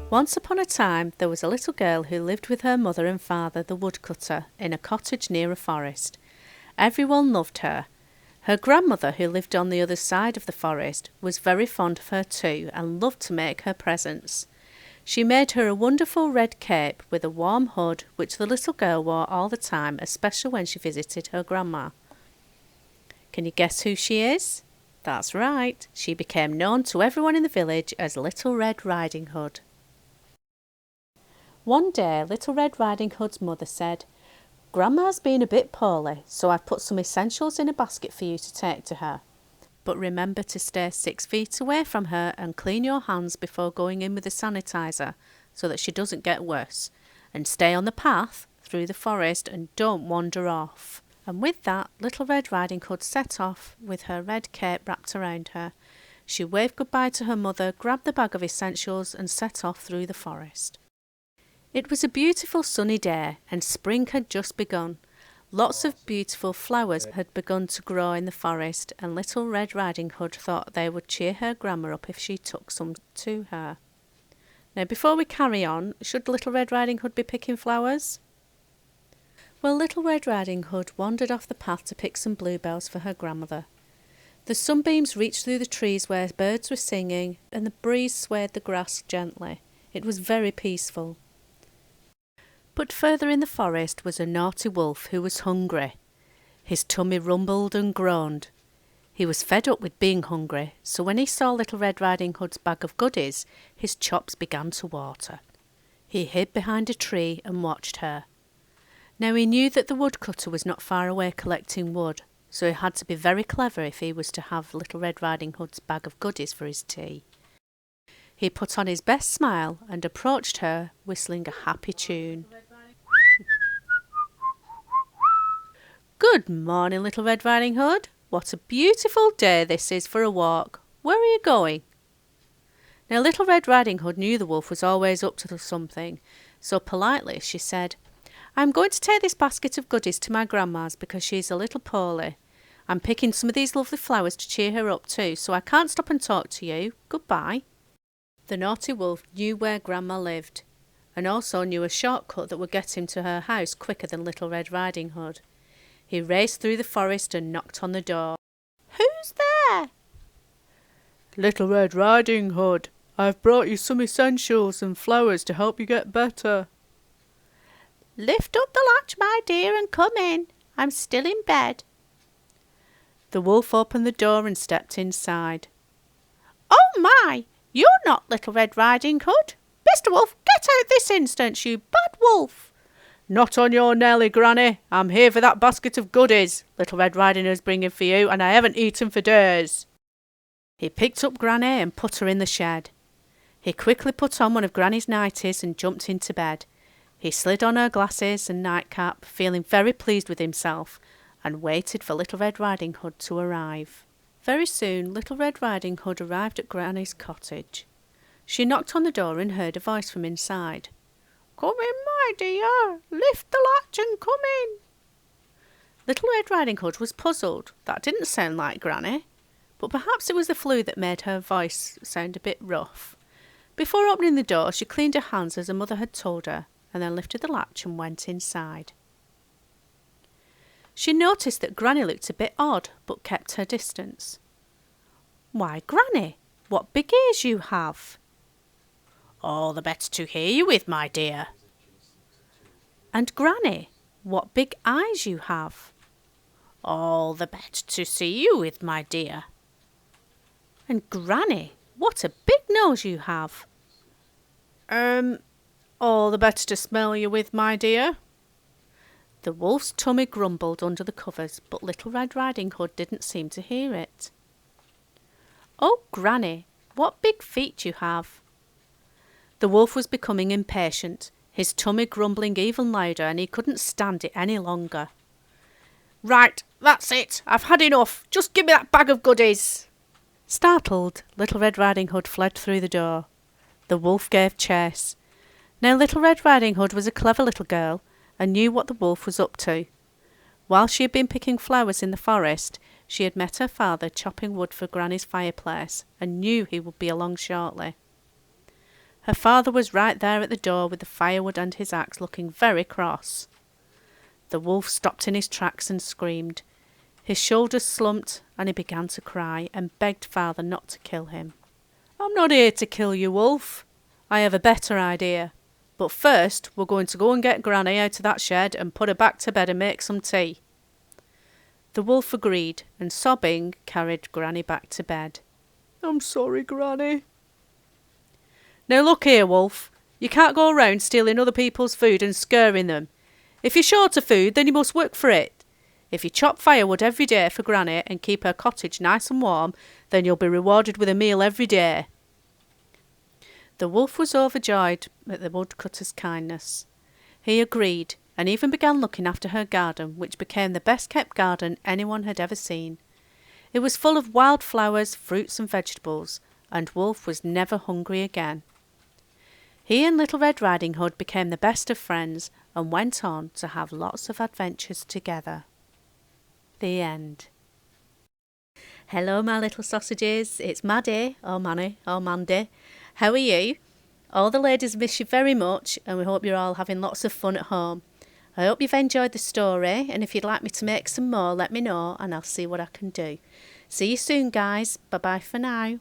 Once upon a time there was a little girl who lived with her mother and father, the woodcutter, in a cottage near a forest. Everyone loved her. Her grandmother, who lived on the other side of the forest, was very fond of her too and loved to make her presents. She made her a wonderful red cape with a warm hood, which the little girl wore all the time, especially when she visited her grandma. Can you guess who she is? That's right, she became known to everyone in the village as Little Red Riding Hood. One day, Little Red Riding Hood's mother said, "Grandma's been a bit poorly, so I've put some essentials in a basket for you to take to her. But remember to stay 6 feet away from her and clean your hands before going in with the sanitizer so that she doesn't get worse. And stay on the path through the forest and don't wander off." And with that, Little Red Riding Hood set off with her red cape wrapped around her. She waved goodbye to her mother, grabbed the bag of essentials and set off through the forest. It was a beautiful sunny day and spring had just begun. Lots of beautiful flowers had begun to grow in the forest, and Little Red Riding Hood thought they would cheer her grandma up if she took some to her. Now, before we carry on, should Little Red Riding Hood be picking flowers? Well, Little Red Riding Hood wandered off the path to pick some bluebells for her grandmother. The sunbeams reached through the trees where birds were singing, and the breeze swayed the grass gently. It was very peaceful. But further in the forest was a naughty wolf who was hungry. His tummy rumbled and groaned. He was fed up with being hungry, so when he saw Little Red Riding Hood's bag of goodies, his chops began to water. He hid behind a tree and watched her. Now he knew that the woodcutter was not far away collecting wood, so he had to be very clever if he was to have Little Red Riding Hood's bag of goodies for his tea. He put on his best smile and approached her, whistling a happy tune. "Good morning, Little Red Riding Hood. What a beautiful day this is for a walk. Where are you going?" Now, Little Red Riding Hood knew the wolf was always up to something, so politely she said, "I'm going to take this basket of goodies to my grandma's because she's a little poorly. I'm picking some of these lovely flowers to cheer her up too, so I can't stop and talk to you. Goodbye." The naughty wolf knew where Grandma lived, and also knew a shortcut that would get him to her house quicker than Little Red Riding Hood. He raced through the forest and knocked on the door. "Who's there?" "Little Red Riding Hood. I've brought you some essentials and flowers to help you get better." "Lift up the latch, my dear, and come in. I'm still in bed." The wolf opened the door and stepped inside. "Oh my! You're not Little Red Riding Hood. Mr. Wolf, get out this instant, you bad wolf." "Not on your Nelly, Granny. I'm here for that basket of goodies Little Red Riding Hood's bringing for you, and I haven't eaten for days." He picked up Granny and put her in the shed. He quickly put on one of Granny's nighties and jumped into bed. He slid on her glasses and nightcap, feeling very pleased with himself, and waited for Little Red Riding Hood to arrive. Very soon Little Red Riding Hood arrived at Granny's cottage. She knocked on the door and heard a voice from inside. "Come in, my dear. Lift the latch and come in." Little Red Riding Hood was puzzled. That didn't sound like Granny, but perhaps it was the flu that made her voice sound a bit rough. Before opening the door, she cleaned her hands as her mother had told her, and then lifted the latch and went inside. She noticed that Granny looked a bit odd, but kept her distance. "Why, Granny, what big ears you have!" "All the better to hear you with, my dear." "And Granny, what big eyes you have!" "All the better to see you with, my dear." "And Granny, what a big nose you have!" All the better to smell you with, my dear." The wolf's tummy grumbled under the covers, but Little Red Riding Hood didn't seem to hear it. "Oh, Granny, what big feet you have!" The wolf was becoming impatient, his tummy grumbling even louder, and he couldn't stand it any longer. "Right, that's it. I've had enough. Just give me that bag of goodies." Startled, Little Red Riding Hood fled through the door. The wolf gave chase. Now Little Red Riding Hood was a clever little girl and knew what the wolf was up to. While she had been picking flowers in the forest, She had met her father chopping wood for Granny's fireplace and knew he would be along shortly. Her father was right there at the door with the firewood and his axe, looking very cross. The wolf stopped in his tracks and screamed. His shoulders slumped and he began to cry and begged father not to kill him. "I'm not here to kill you, Wolf. I have a better idea. But first we're going to go and get Granny out of that shed and put her back to bed and make some tea." The wolf agreed and, sobbing, carried Granny back to bed. "I'm sorry, Granny." "Now look here, Wolf. You can't go around stealing other people's food and scaring them. If you're short of food, then you must work for it. If you chop firewood every day for Granny and keep her cottage nice and warm, then you'll be rewarded with a meal every day." The wolf was overjoyed at the woodcutter's kindness. He agreed and even began looking after her garden, which became the best kept garden anyone had ever seen. It was full of wild flowers, fruits and vegetables, and Wolf was never hungry again. He and Little Red Riding Hood became the best of friends and went on to have lots of adventures together. The end. Hello, my little sausages. It's Maddie, or Manny, or Mandy. How are you? All the ladies miss you very much, and we hope you're all having lots of fun at home. I hope you've enjoyed the story, and if you'd like me to make some more, let me know, and I'll see what I can do. See you soon, guys. Bye-bye for now.